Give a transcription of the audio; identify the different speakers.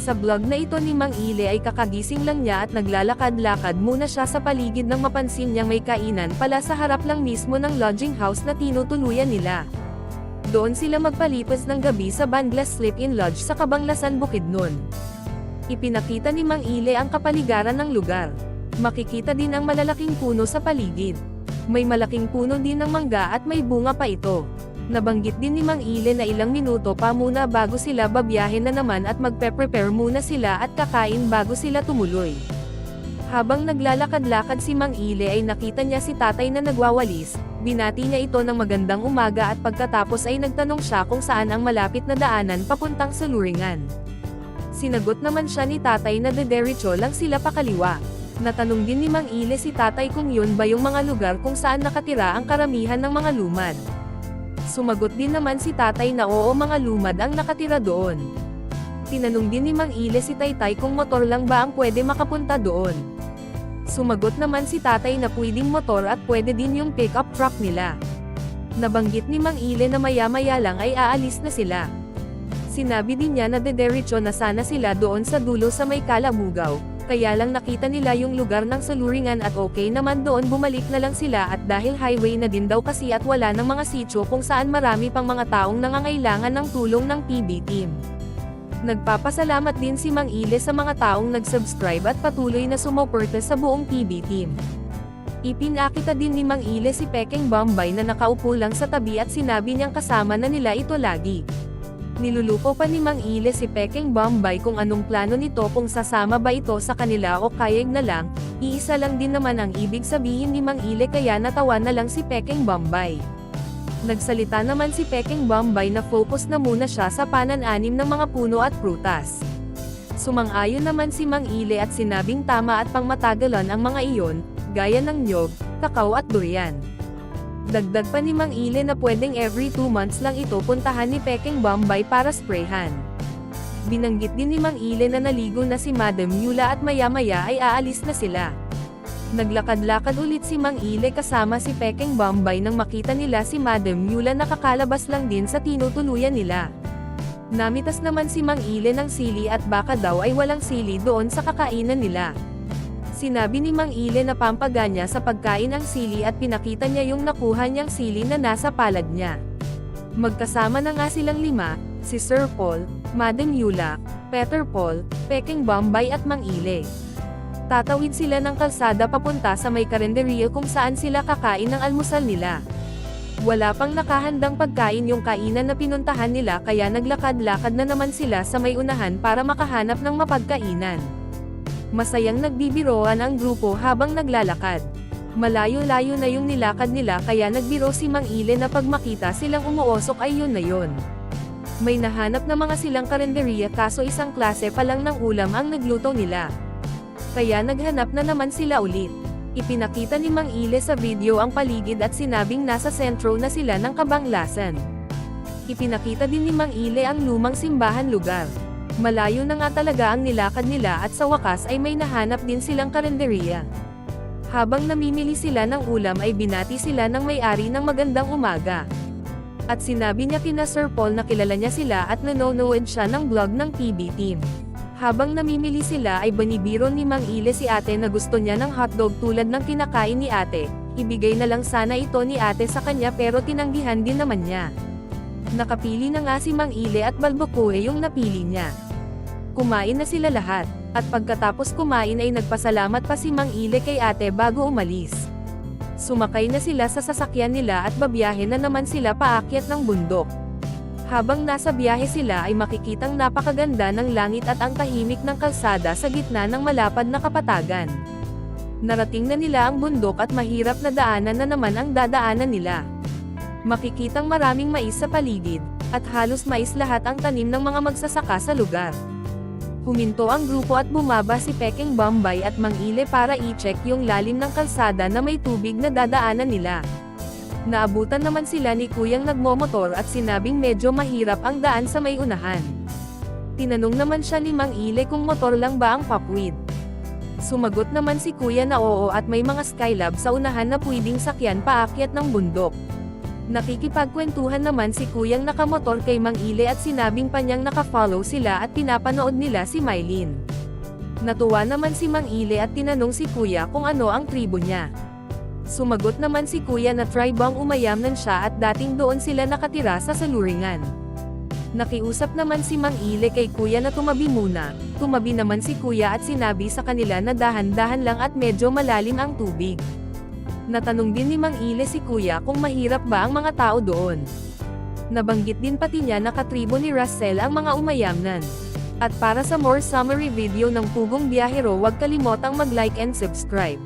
Speaker 1: Sa vlog na ito ni Mang Ile ay kakagising lang niya at naglalakad-lakad muna siya sa paligid nang mapansin niyang may kainan pala sa harap lang mismo ng lodging house na tinutuluyan nila. Doon sila magpalipas ng gabi sa Banglas Sleep-In Lodge sa Cabanglasan, Bukidnon. Ipinakita ni Mang Ile ang kapaligiran ng lugar. Makikita din ang malalaking puno sa paligid. May malaking puno din ng mangga at may bunga pa ito. Nabanggit din ni Mang Ile na ilang minuto pa muna bago sila babiyahin na naman at magpe-prepare muna sila at kakain bago sila tumuloy. Habang naglalakad-lakad si Mang Ile ay nakita niya si tatay na nagwawalis, binati niya ito ng magandang umaga at pagkatapos ay nagtanong siya kung saan ang malapit na daanan papuntang sa Luringan. Sinagot naman siya ni tatay na dederecho lang sila pakaliwa. Natanong din ni Mang Ile si tatay kung yun ba yung mga lugar kung saan nakatira ang karamihan ng mga lumad. Sumagot din naman si tatay na oo, mga lumad ang nakatira doon. Tinanong din ni Mang Ile si taytay kung motor lang ba ang pwede makapunta doon. Sumagot naman si tatay na pwedeng motor at pwede din yung pickup truck nila. Nabanggit ni Mang Ile na maya-maya lang ay aalis na sila. Sinabi din niya na dederecho na sana sila doon sa dulo sa may Kalabugaw, kaya lang nakita nila yung lugar ng Saluringan at okay naman doon, bumalik na lang sila at dahil highway na din daw kasi at wala ng mga sitio kung saan marami pang mga taong nangangailangan ng tulong ng PB team. Nagpapasalamat din si Mang Ile sa mga taong nag-subscribe at patuloy na sumuporta sa buong PB team. Ipinakita din ni Mang Ile si Pekeng Bombay na nakaupo lang sa tabi at sinabi niyang kasama na nila ito lagi. Niluluko pa ni Mang Ile si Pekeng Bombay kung anong plano nito, kung sasama ba ito sa kanila o kayag na lang, iisa lang din naman ang ibig sabihin ni Mang Ile kaya natawa na lang si Pekeng Bombay. Nagsalita naman si Pekeng Bombay na focus na muna siya sa panan-anim ng mga puno at prutas. Sumang-ayon naman si Mang Ile at sinabing tama at pangmatagalan ang mga iyon, gaya ng nyog, kakao at durian. Dagdag pa ni Mang Ile na pwedeng every 2 months lang ito puntahan ni Pekeng Bombay para sprayhan. Binanggit din ni Mang Ile na naligo na si Madam Yula at maya-maya ay aalis na sila. Naglakad-lakad ulit si Mang Ile kasama si Pekeng Bombay nang makita nila si Madam Yula na kakalabas lang din sa tinutuluyan nila. Namitas naman si Mang Ile ng sili at baka daw ay walang sili doon sa kakainan nila. Sinabi ni Mang Ile na pampaganya sa pagkain ang sili at pinakita niya yung nakuha niyang sili na nasa palad niya. Magkasama na nga silang 5, si Sir Paul, Madam Yula, Peter Paul, Pekeng Bombay at Mang Ile. Tatawid sila ng kalsada papunta sa may karenderya kung saan sila kakain ng almusal nila. Wala pang nakahandang pagkain yung kainan na pinuntahan nila kaya naglakad-lakad na naman sila sa may unahan para makahanap ng mapagkainan. Masayang nagbibiroan ang grupo habang naglalakad. Malayo-layo na yung nilakad nila kaya nagbiro si Mang Ile na pag makita silang umuosok ay yun na yun. May nahanap na mga silang karenderya kaso isang klase pa lang ng ulam ang nagluto nila. Kaya naghanap na naman sila ulit. Ipinakita ni Mang Ile sa video ang paligid at sinabing nasa sentro na sila ng Cabanglasan. Ipinakita din ni Mang Ile ang lumang simbahan lugar. Malayo na nga talaga ang nilakad nila at sa wakas ay may nahanap din silang karenderya. Habang namimili sila ng ulam ay binati sila ng may-ari ng magandang umaga. At sinabi niya kina Sir Paul na kilala niya sila at nanonood siya ng vlog ng PB team. Habang namimili sila ay banibiro ni Mang Ile si ate na gusto niya ng hotdog tulad ng kinakain ni ate, ibigay na lang sana ito ni ate sa kanya pero tinanggihan din naman niya. Nakapili na nga si Mang Ile at balbacoa yung napili niya. Kumain na sila lahat, at pagkatapos kumain ay nagpasalamat pa si Mang Ile kay ate bago umalis. Sumakay na sila sa sasakyan nila at babiyahe na naman sila paakyat ng bundok. Habang nasa biyahe sila ay makikitang napakaganda ng langit at ang tahimik ng kalsada sa gitna ng malapad na kapatagan. Narating na nila ang bundok at mahirap na daanan na naman ang dadaanan nila. Makikitang maraming mais sa paligid, at halos mais lahat ang tanim ng mga magsasaka sa lugar. Huminto ang grupo at bumaba si Pekeng Bombay at Mang Ile para i-check yung lalim ng kalsada na may tubig na dadaanan nila. Naabutan naman sila ni Kuyang nagmomotor at sinabing medyo mahirap ang daan sa may unahan. Tinanong naman siya ni Mang Ile kung motor lang ba ang papwid. Sumagot naman si Kuya na oo at may mga Skylab sa unahan na pwedeng sakyan paakyat ng bundok. Nakikipagkwentuhan naman si Kuyang nakamotor kay Mang Ile at sinabing pa niyang nakafollow sila at pinapanood nila si Mylene. Natuwa naman si Mang Ile at tinanong si Kuya kung ano ang tribo niya. Sumagot naman si Kuya na tribang umayamnan siya at dating doon sila nakatira sa saluringan. Nakiusap naman si Mang Ile kay Kuya na tumabi muna, tumabi naman si Kuya at sinabi sa kanila na dahan-dahan lang at medyo malalim ang tubig. Natanong din ni Mang Ile si Kuya kung mahirap ba ang mga tao doon. Nabanggit din pati niya na katribo ni Russell ang mga umayamnan. At para sa more summary video ng Pugong Biyahero, huwag kalimotang mag-like and subscribe.